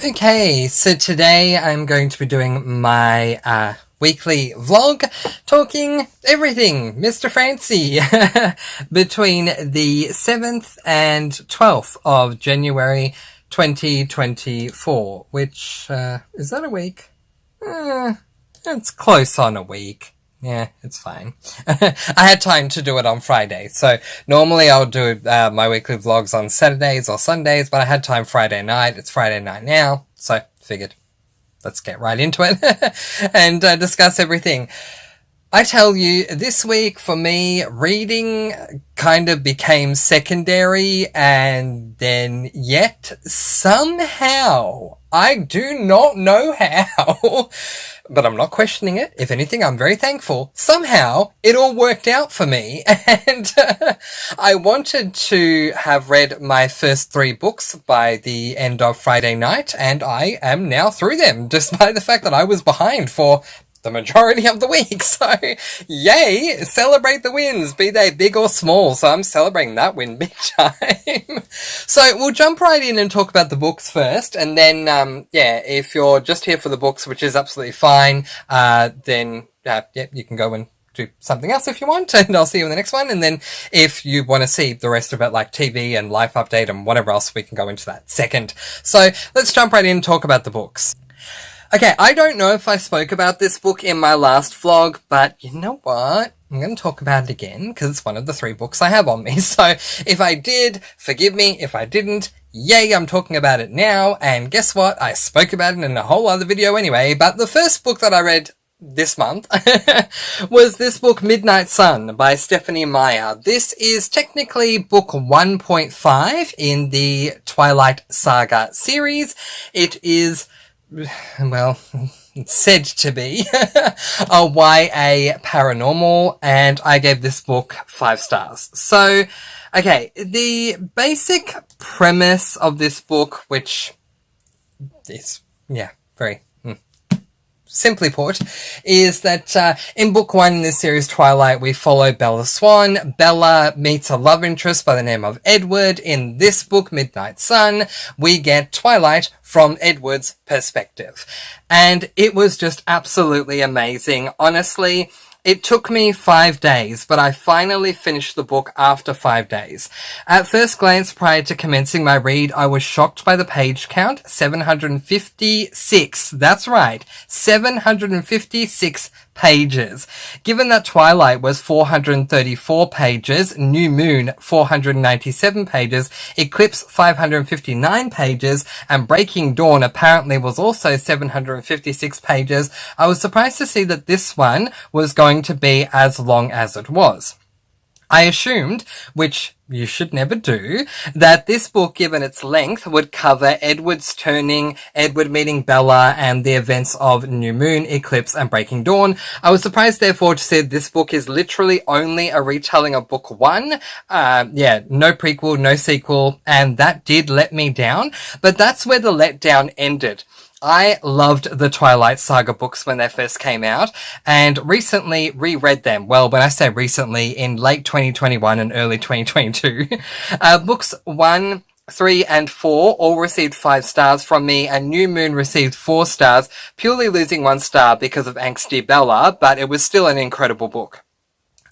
Okay, so today I'm going to be doing my weekly vlog, talking everything Mr. Francy, between the 7th and 12th of January 2024, which, is that a week? It's close on a week. Yeah, it's fine. I had time to do it on Friday, so normally I'll do my weekly vlogs on Saturdays or Sundays, but I had time Friday night. It's Friday night now, so figured let's get right into it and discuss everything. I tell you, this week for me, reading kind of became secondary, and then yet somehow, I do not know how, but I'm not questioning it. If anything, I'm very thankful. Somehow, it all worked out for me, and I wanted to have read my first 3 books by the end of Friday night, and I am now through them, despite the fact that I was behind for the majority of the week. So, yay! Celebrate the wins, be they big or small. So I'm celebrating that win big time. So we'll jump right in and talk about the books first, and then, if you're just here for the books, which is absolutely fine, then you can go and do something else if you want, and I'll see you in the next one. And then if you want to see the rest of it, like TV and life update and whatever else, we can go into that second. So let's jump right in and talk about the books. Okay, I don't know if I spoke about this book in my last vlog, but you know what? I'm going to talk about it again, because it's one of the 3 books I have on me. So, if I did, forgive me. If I didn't, yay, I'm talking about it now. And guess what? I spoke about it in a whole other video anyway. But the first book that I read this month was this book, Midnight Sun, by Stephanie Meyer. This is technically book 1.5 in the Twilight Saga series. It is, well, it's said to be a YA paranormal, and I gave this book 5 stars. So, okay, the basic premise of this book, which is, very simply put, is that in book 1 in this series, Twilight, we follow Bella Swan. Bella meets a love interest by the name of Edward. In this book, Midnight Sun, we get Twilight from Edward's perspective. And it was just absolutely amazing. Honestly, it took me 5 days, but I finally finished the book after 5 days. At first glance, prior to commencing my read, I was shocked by the page count, 756. That's right, 756 pages. Given that Twilight was 434 pages, New Moon 497 pages, Eclipse 559 pages, and Breaking Dawn apparently was also 756 pages, I was surprised to see that this one was going to be as long as it was. I assumed, which you should never do, that this book, given its length, would cover Edward's turning, Edward meeting Bella, and the events of New Moon, Eclipse, and Breaking Dawn. I was surprised, therefore, to see this book is literally only a retelling of book 1. No prequel, no sequel, and that did let me down, but that's where the letdown ended. I loved the Twilight Saga books when they first came out, and recently reread them. Well, when I say recently, in late 2021 and early 2022. Books 1, 3, and 4 all received 5 stars from me, and New Moon received 4 stars, purely losing 1 star because of angsty Bella, but it was still an incredible book.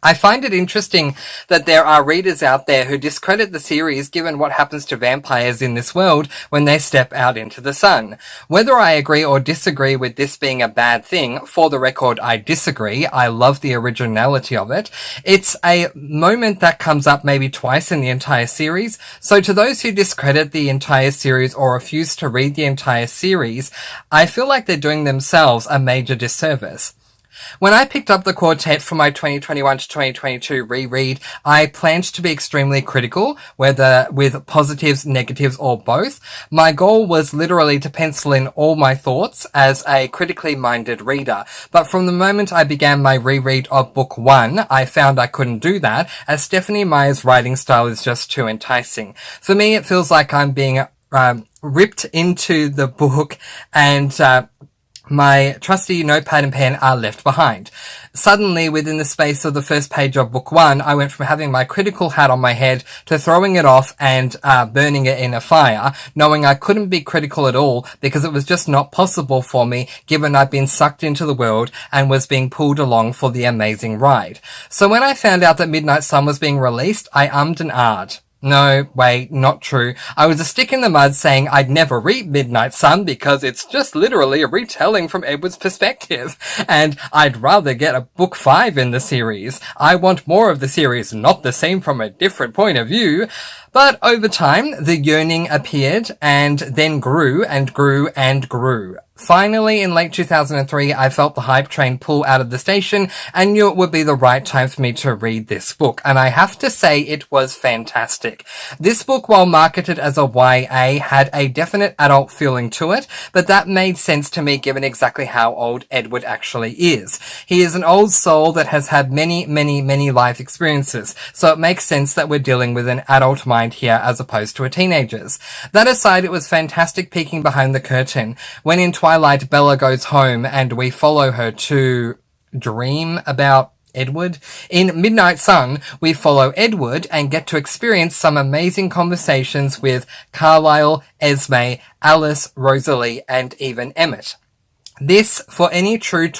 I find it interesting that there are readers out there who discredit the series given what happens to vampires in this world when they step out into the sun. Whether I agree or disagree with this being a bad thing, for the record, I disagree. I love the originality of it. It's a moment that comes up maybe twice in the entire series. So to those who discredit the entire series or refuse to read the entire series, I feel like they're doing themselves a major disservice. When I picked up the quartet for my 2021 to 2022 reread, I planned to be extremely critical, whether with positives, negatives, or both. My goal was literally to pencil in all my thoughts as a critically minded reader. But from the moment I began my reread of book 1, I found I couldn't do that, as Stephanie Meyer's writing style is just too enticing. For me, it feels like I'm being ripped into the book and my trusty notepad and pen are left behind. Suddenly, within the space of the first page of book 1, I went from having my critical hat on my head to throwing it off and burning it in a fire, knowing I couldn't be critical at all because it was just not possible for me, given I'd been sucked into the world and was being pulled along for the amazing ride. So when I found out that Midnight Sun was being released, I ummed and ahed. No, wait, not true. I was a stick in the mud saying I'd never read Midnight Sun because it's just literally a retelling from Edward's perspective, and I'd rather get a book 5 in the series. I want more of the series, not the same from a different point of view. But over time, the yearning appeared and then grew and grew and grew. Finally, in late 2003, I felt the hype train pull out of the station and knew it would be the right time for me to read this book. And I have to say it was fantastic. This book, while marketed as a YA, had a definite adult feeling to it, but that made sense to me given exactly how old Edward actually is. He is an old soul that has had many, many, many life experiences, so it makes sense that we're dealing with an adult mind here as opposed to a teenager's. That aside, it was fantastic peeking behind the curtain. When in Twilight, Bella goes home and we follow her to dream about Edward. In Midnight Sun, we follow Edward and get to experience some amazing conversations with Carlisle, Esme, Alice, Rosalie, and even Emmett. This, for any true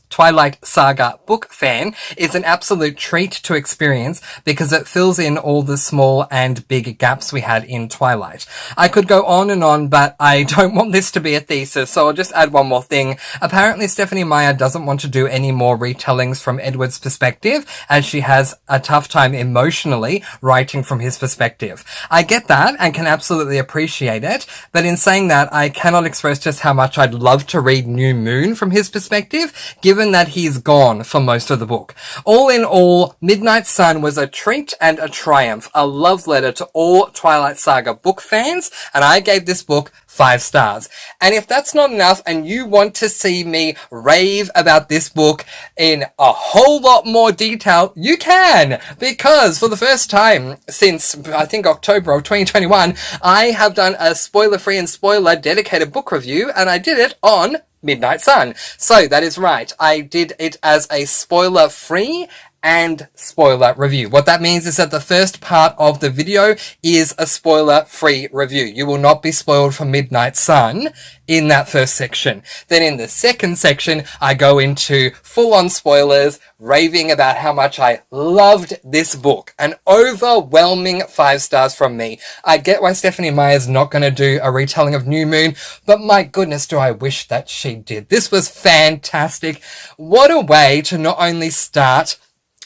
Twilight Saga book fan, is an absolute treat to experience because it fills in all the small and big gaps we had in Twilight. I could go on and on, but I don't want this to be a thesis, so I'll just add one more thing. Apparently, Stephenie Meyer doesn't want to do any more retellings from Edward's perspective, as she has a tough time emotionally writing from his perspective. I get that and can absolutely appreciate it, but in saying that, I cannot express just how much I'd love to read New Moon from his perspective, given that he's gone for most of the book. All in all, Midnight Sun was a treat and a triumph, a love letter to all Twilight Saga book fans, and I gave this book 5 stars. And if that's not enough and you want to see me rave about this book in a whole lot more detail, you can! Because for the first time since, I think, October of 2021, I have done a spoiler-free and spoiler-dedicated book review, and I did it on Midnight Sun. So that is right. I did it as a spoiler-free and spoiler review. What that means is that the first part of the video is a spoiler-free review. You will not be spoiled for Midnight Sun in that first section. Then in the second section, I go into full-on spoilers, raving about how much I loved this book. An overwhelming 5 stars from me. I get why Stephenie Meyer's not going to do a retelling of New Moon, but my goodness do I wish that she did. This was fantastic. What a way to not only start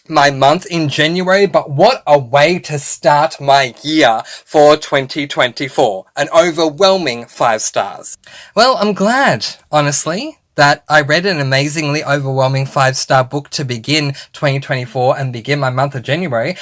my month in January, but what a way to start my year for 2024. An overwhelming 5 stars. Well, I'm glad, honestly, that I read an amazingly overwhelming 5-star book to begin 2024 and begin my month of January.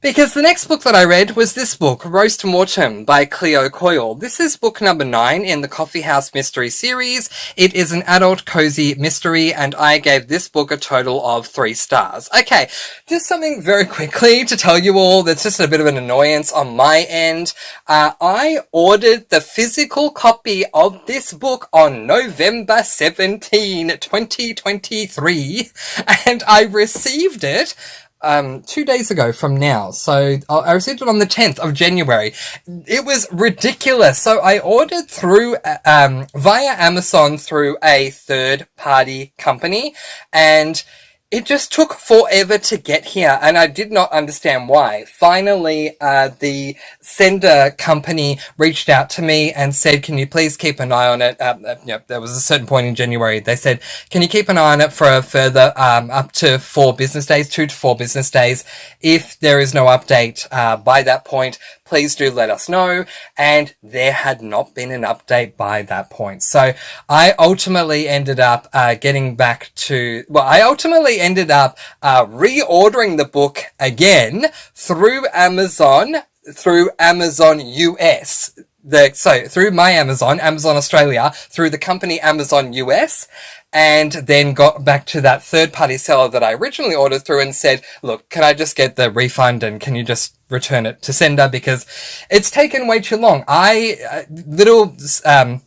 Because the next book that I read was this book, Roast Mortem by Cleo Coyle. This is book number 9 in the Coffee House Mystery series. It is an adult cozy mystery, and I gave this book a total of 3 stars. Okay, just something very quickly to tell you all that's just a bit of an annoyance on my end. I ordered the physical copy of this book on November 17, 2023, and I received it 2 days ago from now. So I received it on the 10th of January. It was ridiculous. So I ordered through, via Amazon through a third party company, and it just took forever to get here, and I did not understand why. Finally, the sender company reached out to me and said, can you please keep an eye on it? There was a certain point in January. They said, can you keep an eye on it for a further, up to 4 business days, 2 to 4 business days. If there is no update, by that point, please do let us know. And there had not been an update by that point. So I ultimately ended up, reordering the book again through Amazon US. Through my Amazon Australia, through the company Amazon US, and then got back to that third-party seller that I originally ordered through and said, look, can I just get the refund and can you just return it to sender because it's taken way too long.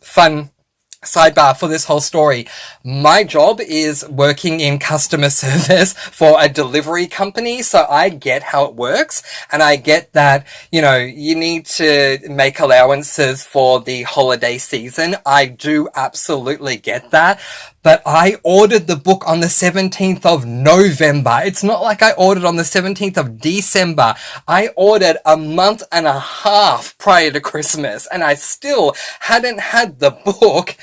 Fun Sidebar for this whole story. My job is working in customer service for a delivery company, so I get how it works, and I get that, you need to make allowances for the holiday season. I do absolutely get that. But I ordered the book on the 17th of November. It's not like I ordered on the 17th of December. I ordered a month and a half prior to Christmas, and I still hadn't had the book,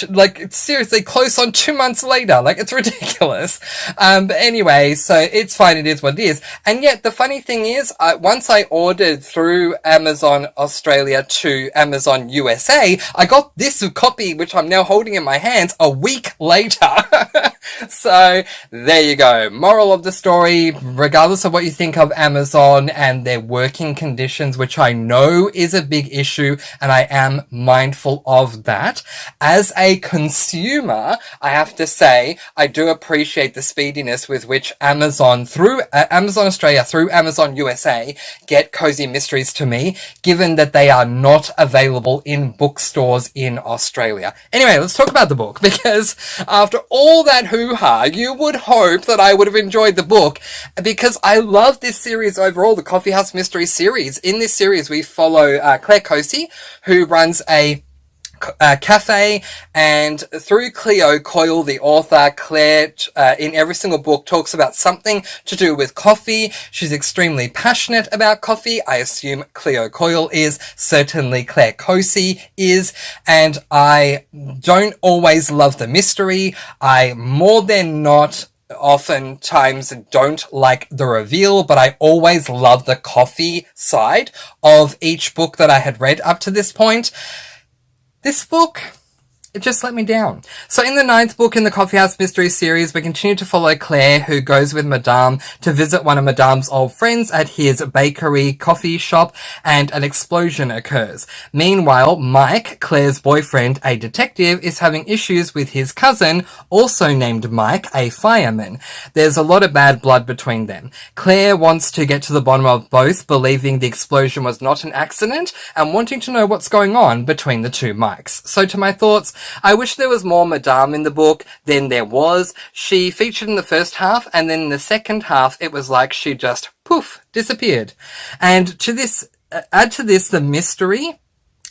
like, seriously, close on 2 months later. Like, it's ridiculous. But anyway, so it's fine. It is what it is. And yet, the funny thing is, once I ordered through Amazon Australia to Amazon USA, I got this copy, which I'm now holding in my hands, a week later. So, there you go. Moral of the story, regardless of what you think of Amazon and their working conditions, which I know is a big issue, and I am mindful of that, as a consumer, I have to say, I do appreciate the speediness with which Amazon, through Amazon Australia, through Amazon USA, get Cozy Mysteries to me, given that they are not available in bookstores in Australia. Anyway, let's talk about the book, because after all that hoo-ha, you would hope that I would have enjoyed the book, because I love this series overall, the Coffee House Mystery series. In this series, we follow Claire Cosi, who runs a cafe, and through Cleo Coyle, the author, Claire, in every single book, talks about something to do with coffee. She's extremely passionate about coffee. I assume Cleo Coyle is, certainly Claire Cosi is, and I don't always love the mystery. I more than not oftentimes don't like the reveal, but I always love the coffee side of each book that I had read up to this point. This book, it just let me down. So in the 9th book in the Coffee House Mystery series, we continue to follow Claire, who goes with Madame to visit one of Madame's old friends at his bakery coffee shop, and an explosion occurs. Meanwhile, Mike, Claire's boyfriend, a detective, is having issues with his cousin, also named Mike, a fireman. There's a lot of bad blood between them. Claire wants to get to the bottom of both, believing the explosion was not an accident, and wanting to know what's going on between the two Mikes. So to my thoughts, I wish there was more Madame in the book than there was. She featured in the first half, and then in the second half, it was like she just, poof, disappeared. And to this, add to this the mystery,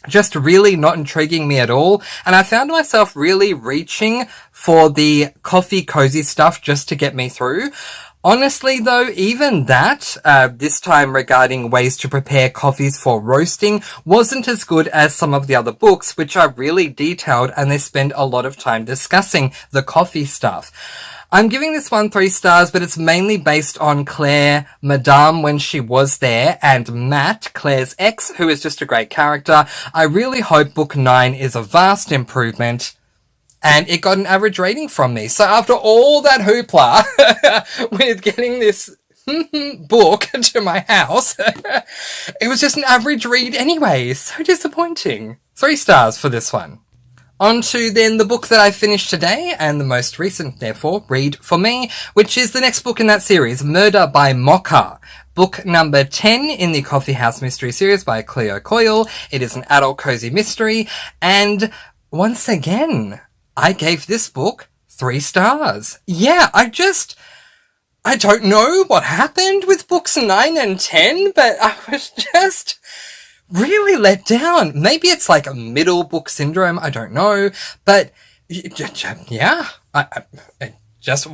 just really not intriguing me at all. And I found myself really reaching for the coffee cozy stuff just to get me through. Honestly, though, even that, this time regarding ways to prepare coffees for roasting, wasn't as good as some of the other books, which are really detailed, and they spend a lot of time discussing the coffee stuff. I'm giving this one 3 stars, but it's mainly based on Claire, Madame when she was there, and Matt, Claire's ex, who is just a great character. I really hope book 9 is a vast improvement. And it got an average rating from me. So after all that hoopla with getting this book to my house, it was just an average read anyway. So disappointing. 3 stars for this one. On to then the book that I finished today, and the most recent, therefore, read for me, which is the next book in that series, Murder by Mocha. Book number 10 in the Coffee House Mystery series by Cleo Coyle. It is an adult cozy mystery, and once again, I gave this book 3 stars. Yeah, I don't know what happened with books 9 and 10, but I was just really let down. Maybe it's like a middle book syndrome, I don't know, but yeah, it just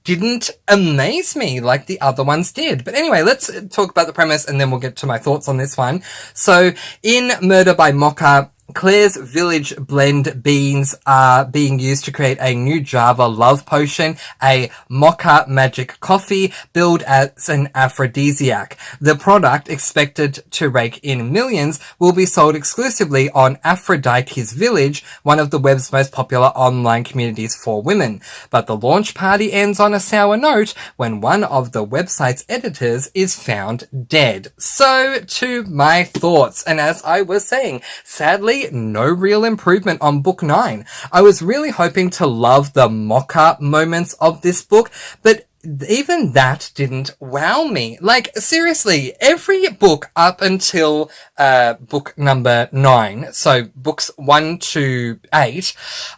didn't amaze me like the other ones did. But anyway, let's talk about the premise, and then we'll get to my thoughts on this one. So, in Murder by Mocha, Claire's village blend beans are being used to create a new Java love potion, a mocha magic coffee billed as an aphrodisiac. The product, expected to rake in millions, will be sold exclusively on Aphrodite's Village, one of the web's most popular online communities for women. But the launch party ends on a sour note when one of the website's editors is found dead. So, to my thoughts, and as I was saying, sadly, no real improvement on book 9. I was really hoping to love the mocha moments of this book, but even that didn't wow me. Like, seriously, every book up until book number 9, so books 1 to 8,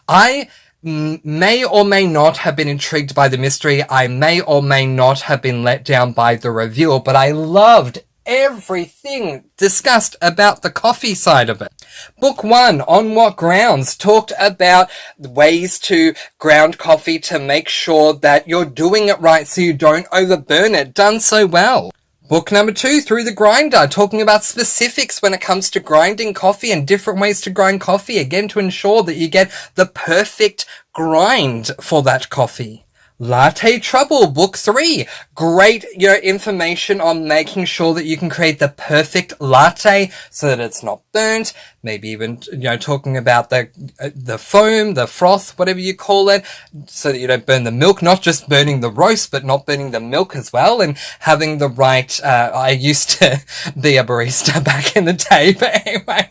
I may or may not have been intrigued by the mystery. I may or may not have been let down by the reveal, but I loved everything discussed about the coffee side of it. Book 1, On What Grounds, talked about ways to ground coffee to make sure that you're doing it right so you don't overburn it. Done so well. Book number 2, Through the Grinder, talking about specifics when it comes to grinding coffee and different ways to grind coffee, again to ensure that you get the perfect grind for that coffee. Latte Trouble, Book 3. Great, information on making sure that you can create the perfect latte so that it's not burnt. Maybe even, talking about the foam, the froth, whatever you call it, so that you don't burn the milk, not just burning the roast, but not burning the milk as well, and having the right, I used to be a barista back in the day, but anyway,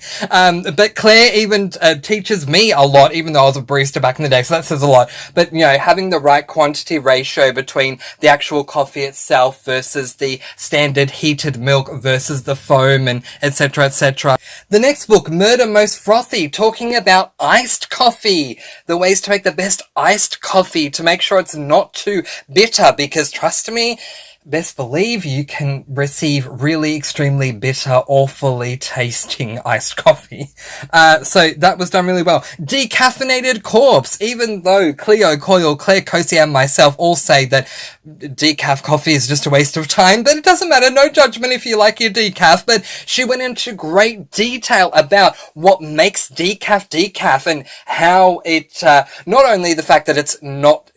but Claire even teaches me a lot, even though I was a barista back in the day, so that says a lot. But, having the right quantity ratio between the actual coffee itself versus the standard heated milk versus the foam, and etc., etc. The next book, Murder Most Frothy, talking about iced coffee, the ways to make the best iced coffee to make sure it's not too bitter, because trust me, best believe you can receive really extremely bitter, awfully tasting iced coffee. So that was done really well. Decaffeinated Corpse, even though Cleo Coyle, Claire Cosey and myself all say that decaf coffee is just a waste of time, but it doesn't matter, no judgment if you like your decaf, but she went into great detail about what makes decaf and how it, not only the fact that it's not,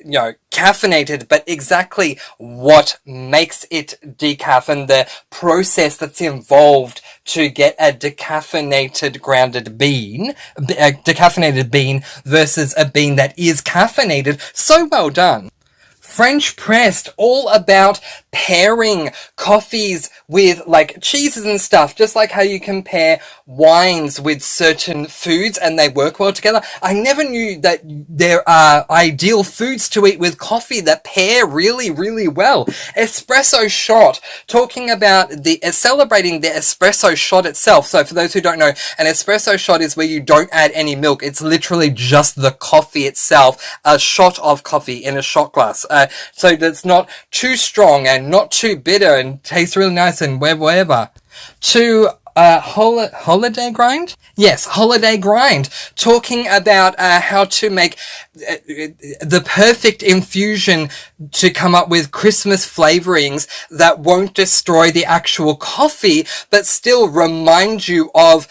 caffeinated, but exactly what makes it decaf and the process that's involved to get a decaffeinated grounded bean, a decaffeinated bean versus a bean that is caffeinated. So well done. French Pressed, all about pairing coffees with like cheeses and stuff, just like how you compare wines with certain foods and they work well together. I never knew that there are ideal foods to eat with coffee that pair really, really well. Espresso shot, talking about celebrating the espresso shot itself. So for those who don't know, an espresso shot is where you don't add any milk. It's literally just the coffee itself, a shot of coffee in a shot glass. So that's not too strong and not too bitter and tastes really nice and whatever. To Holiday Grind? Yes, Holiday Grind. Talking about how to make the perfect infusion to come up with Christmas flavorings that won't destroy the actual coffee, but still remind you of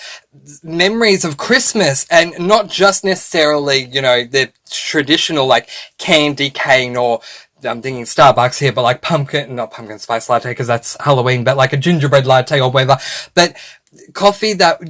memories of Christmas, and not just necessarily, the traditional like candy cane, or I'm thinking Starbucks here, but like not pumpkin spice latte because that's Halloween, but like a gingerbread latte or whatever. But coffee that,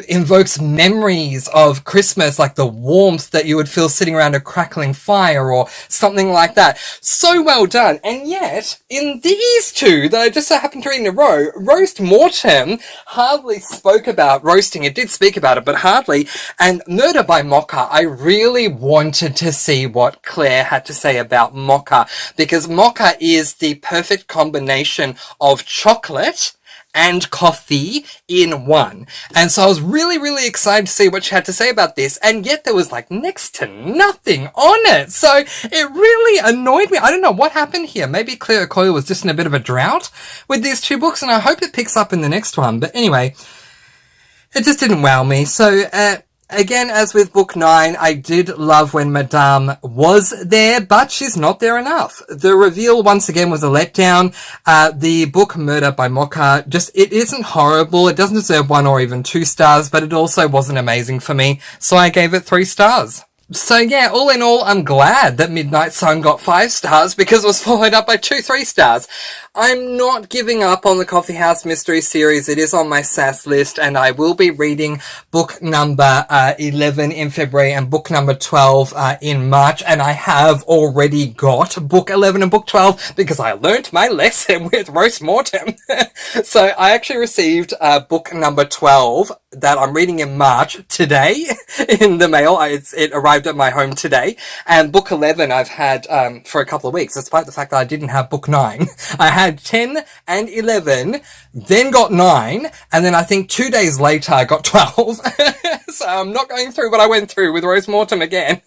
invokes memories of Christmas, like the warmth that you would feel sitting around a crackling fire or something like that. So well done. And yet, in these two that I just so happened to read in a row, Roast Mortem hardly spoke about roasting. It did speak about it, but hardly. And Murder by Mocha, I really wanted to see what Claire had to say about mocha, because mocha is the perfect combination of chocolate and coffee in one. And so I was really, really excited to see what she had to say about this, and yet there was like next to nothing on it. So it really annoyed me. I don't know what happened here. Maybe Claire Coyle was just in a bit of a drought with these two books, and I hope it picks up in the next one. But anyway, it just didn't wow me. So, again, as with book 9, I did love when Madame was there, but she's not there enough. The reveal, once again, was a letdown. The book Murder by Mocha, it isn't horrible. It doesn't deserve 1 or even 2 stars, but it also wasn't amazing for me, so I gave it 3 stars. So yeah, all in all, I'm glad that Midnight Sun got 5 stars, because it was followed up by 2 3 stars. I'm not giving up on the Coffee House Mystery Series. It is on my SAS list, and I will be reading book number 11 in February and book number 12 in March, and I have already got book 11 and book 12 because I learnt my lesson with Roast Mortem. So I actually received book number 12 that I'm reading in March today in the mail. It arrived arrived at my home today, and book 11 I've had for a couple of weeks, despite the fact that I didn't have book 9. I had 10 and 11, then got 9, and then I think 2 days later I got 12. So I'm not going through what I went through with Rose Mortem again.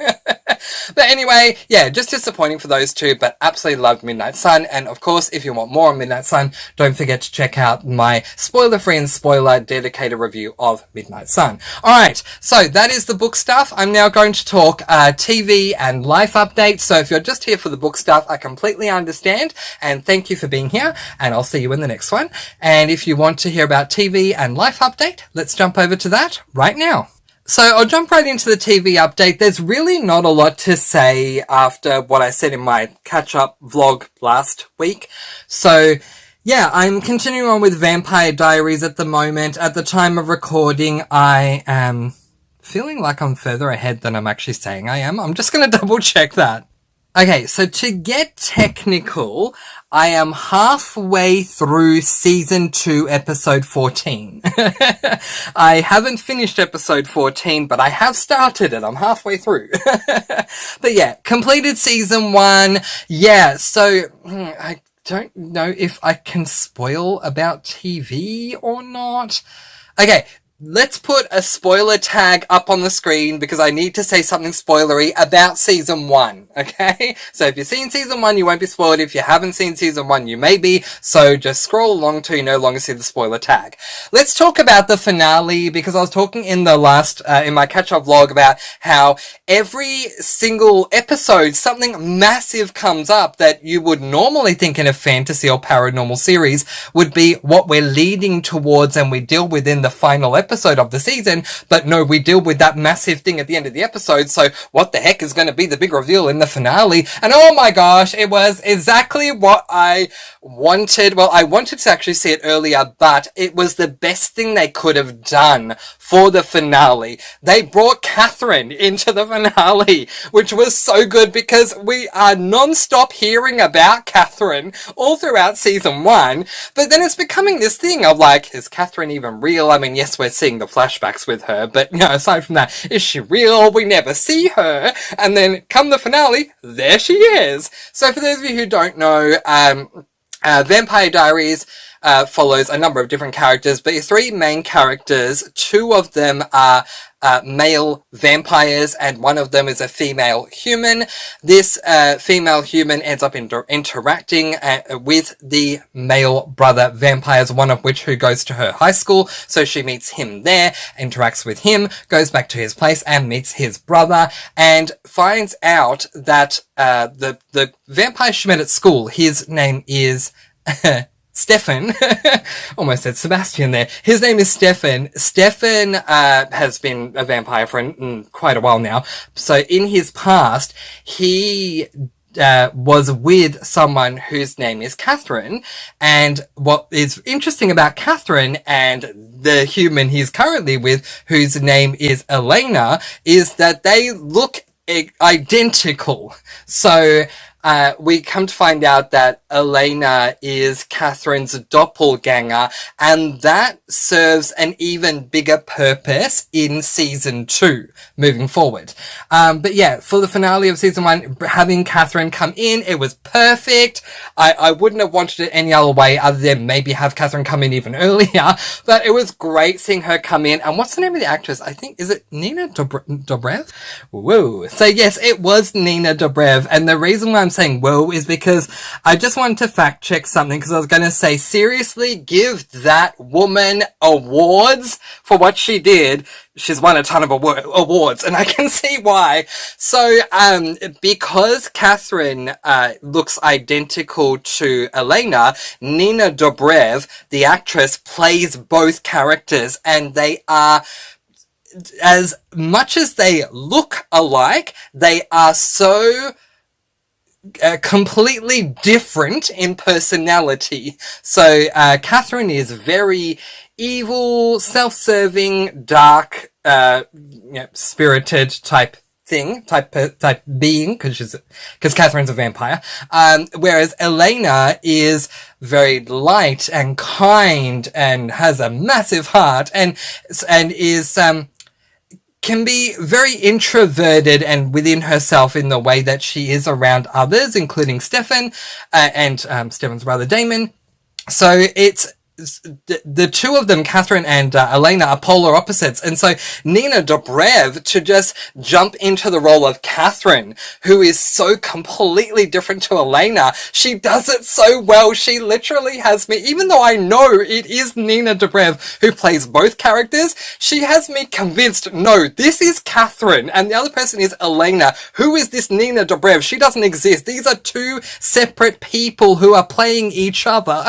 But anyway, yeah, just disappointing for those two, but absolutely loved Midnight Sun. And of course, if you want more on Midnight Sun, don't forget to check out my spoiler-free and spoiler-dedicated review of Midnight Sun. Alright, so that is the book stuff. I'm now going to talk TV and life updates. So if you're just here for the book stuff, I completely understand. And thank you for being here. And I'll see you in the next one. And if you want to hear about TV and life update, let's jump over to that right now. So I'll jump right into the TV update. There's really not a lot to say after what I said in my catch-up vlog last week. So yeah, I'm continuing on with Vampire Diaries at the moment. At the time of recording, I am feeling like I'm further ahead than I'm actually saying I am. I'm just going to double check that. Okay, so to get technical, I am halfway through season 2, episode 14. I haven't finished episode 14, but I have started it. I'm halfway through. But yeah, completed season 1. Yeah, so I don't know if I can spoil about TV or not. Okay. Let's put a spoiler tag up on the screen because I need to say something spoilery about season 1, okay? So if you've seen season 1, you won't be spoiled. If you haven't seen season 1, you may be. So just scroll along till you no longer see the spoiler tag. Let's talk about the finale because I was talking in the last, in my catch-up vlog about how every single episode, something massive comes up that you would normally think in a fantasy or paranormal series would be what we're leading towards and we deal with in the final episode of the season, but no, we deal with that massive thing at the end of the episode, so what the heck is going to be the big reveal in the finale? And oh my gosh, it was exactly what I wanted. Well, I wanted to actually see it earlier, but it was the best thing they could have done for the finale. They brought Catherine into the finale, which was so good because we are non-stop hearing about Catherine all throughout season 1, but then it's becoming this thing of like, is Catherine even real? I mean, yes, we're seeing the flashbacks with her, but you know, aside from that, is she real? We never see her. And then come the finale, there she is. So for those of you who don't know, Vampire Diaries follows a number of different characters, but 3 main characters, 2 of them are male vampires and 1 of them is a female human. This female human ends up interacting with the male brother vampires, one of which who goes to her high school, so she meets him there, interacts with him, goes back to his place and meets his brother, and finds out that the vampire she met at school, his name is Stefan. Almost said Sebastian there. His name is Stefan. Stefan has been a vampire for quite a while now. So in his past, he was with someone whose name is Catherine. And what is interesting about Catherine and the human he's currently with, whose name is Elena, is that they look identical. So we come to find out that Elena is Catherine's doppelganger, and that serves an even bigger purpose in season 2 moving forward. But yeah, for the finale of season 1, having Catherine come in, it was perfect. I wouldn't have wanted it any other way other than maybe have Catherine come in even earlier, but it was great seeing her come in. And what's the name of the actress? I think, is it Nina Dobrev? Whoa. So yes, it was Nina Dobrev, and the reason why I'm saying whoa is because I just wanted to fact check something, because I was going to say, seriously, give that woman awards for what she did. She's won a ton of awards, and I can see why. So, because Catherine looks identical to Elena, Nina Dobrev, the actress, plays both characters, and they are, as much as they look alike, they are so completely different in personality. So Catherine is very evil, self-serving, dark, spirited type thing, type being, because Catherine's a vampire. Whereas Elena is very light and kind and has a massive heart and is can be very introverted and within herself in the way that she is around others, including Stefan and Stefan's brother Damon. So it's the two of them, Catherine and Elena, are polar opposites. And so Nina Dobrev to just jump into the role of Catherine, who is so completely different to Elena. She does it so well. She literally has me, even though I know it is Nina Dobrev who plays both characters, she has me convinced, no, this is Catherine and the other person is Elena. Who is this Nina Dobrev? She doesn't exist. These are two separate people who are playing each other.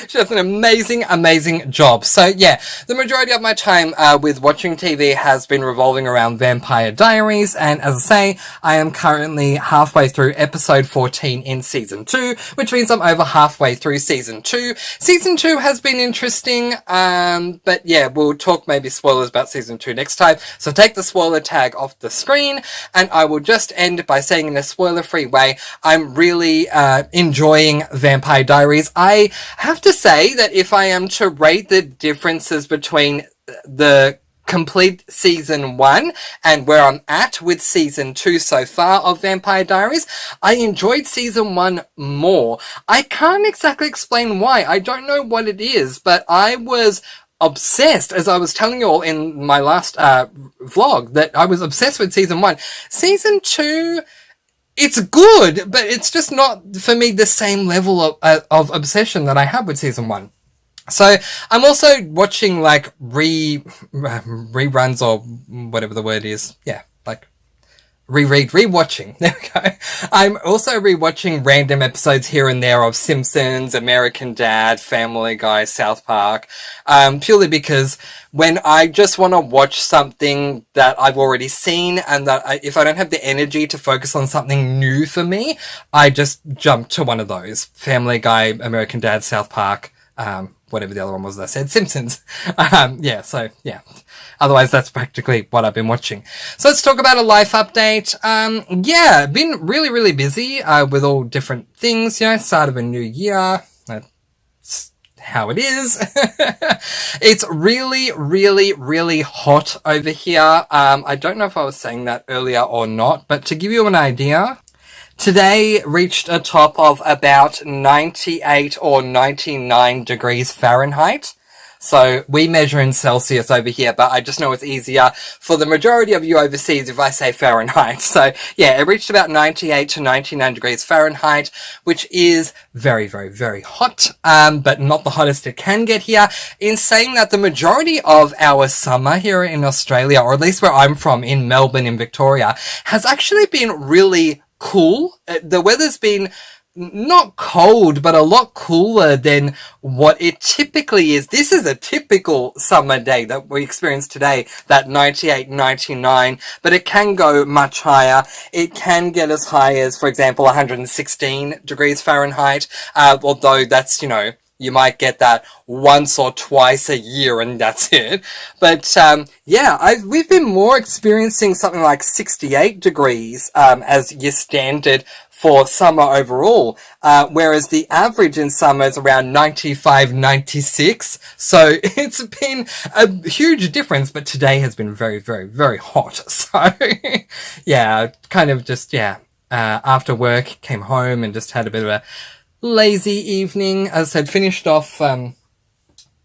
She does an amazing job. So yeah, the majority of my time with watching TV has been revolving around Vampire Diaries, and as I say, I am currently halfway through episode 14 in season 2, which means I'm over halfway through season 2. Season 2 has been interesting, but yeah, we'll talk maybe spoilers about season 2 next time, so take the spoiler tag off the screen, and I will just end by saying in a spoiler-free way, I'm really enjoying Vampire Diaries. I have to say that if I am to rate the differences between the complete season 1 and where I'm at with season 2 so far of Vampire Diaries, I enjoyed season 1 more. I can't exactly explain why. I don't know what it is, but I was obsessed, as I was telling you all in my last vlog, that I was obsessed with season 1. Season 2... it's good, but it's just not, for me, the same level of obsession that I had with season 1. So, I'm also watching, like, reruns or whatever the word is. Yeah, like, rewatching. There we go. I'm also rewatching random episodes here and there of Simpsons, American Dad, Family Guy, South Park, purely because when I just want to watch something that I've already seen and that if I don't have the energy to focus on something new for me, I just jump to one of those. Family Guy, American Dad, South Park, whatever the other one was that I said, Simpsons. Yeah, so, yeah. Otherwise, that's practically what I've been watching. So let's talk about a life update. Yeah, been really busy, with all different things, you know, start of a new year. That's how it is. It's really hot over here. I don't know if I was saying that earlier or not, but to give you an idea, today reached a top of about 98 or 99 degrees Fahrenheit. So we measure in Celsius over here, but I just know it's easier for the majority of you overseas if I say Fahrenheit. So yeah, it reached about 98 to 99 degrees Fahrenheit, which is very hot, but not the hottest it can get here. In saying that, the majority of our summer here in Australia, or at least where I'm from in Melbourne in Victoria, has actually been really cool. The weather's been not cold, but a lot cooler than what it typically is. This is a typical summer day that we experience today, that 98, 99, but it can go much higher. It can get as high as, for example, 116 degrees Fahrenheit, although that's, you know, you might get that once or twice a year and that's it. But, yeah, we've been more experiencing something like 68 degrees, as your standard for summer overall, whereas the average in summer is around 95, 96. So it's been a huge difference, but today has been very hot. So yeah, kind of just, yeah, after work, came home and just had a bit of a lazy evening. As I said, finished off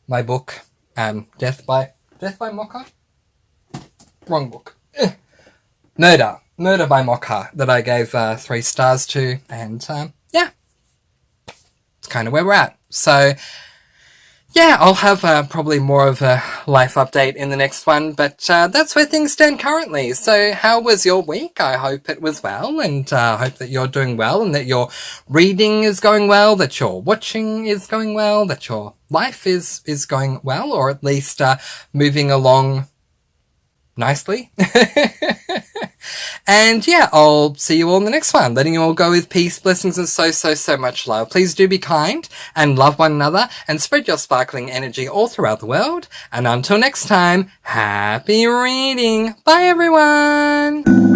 my book, Death by Mocha? Wrong book. Murder by Mocha, that I gave 3 stars to, and yeah, it's kind of where we're at. So yeah, I'll have probably more of a life update in the next one, but that's where things stand currently. So how was your week? I hope it was well, and hope that you're doing well, and that your reading is going well, that your watching is going well, that your life is going well, or at least moving along nicely. And yeah, I'll see you all in the next one. Letting you all go with peace, blessings, and so much love. Please do be kind and love one another and spread your sparkling energy all throughout the world. And until next time, happy reading. Bye everyone.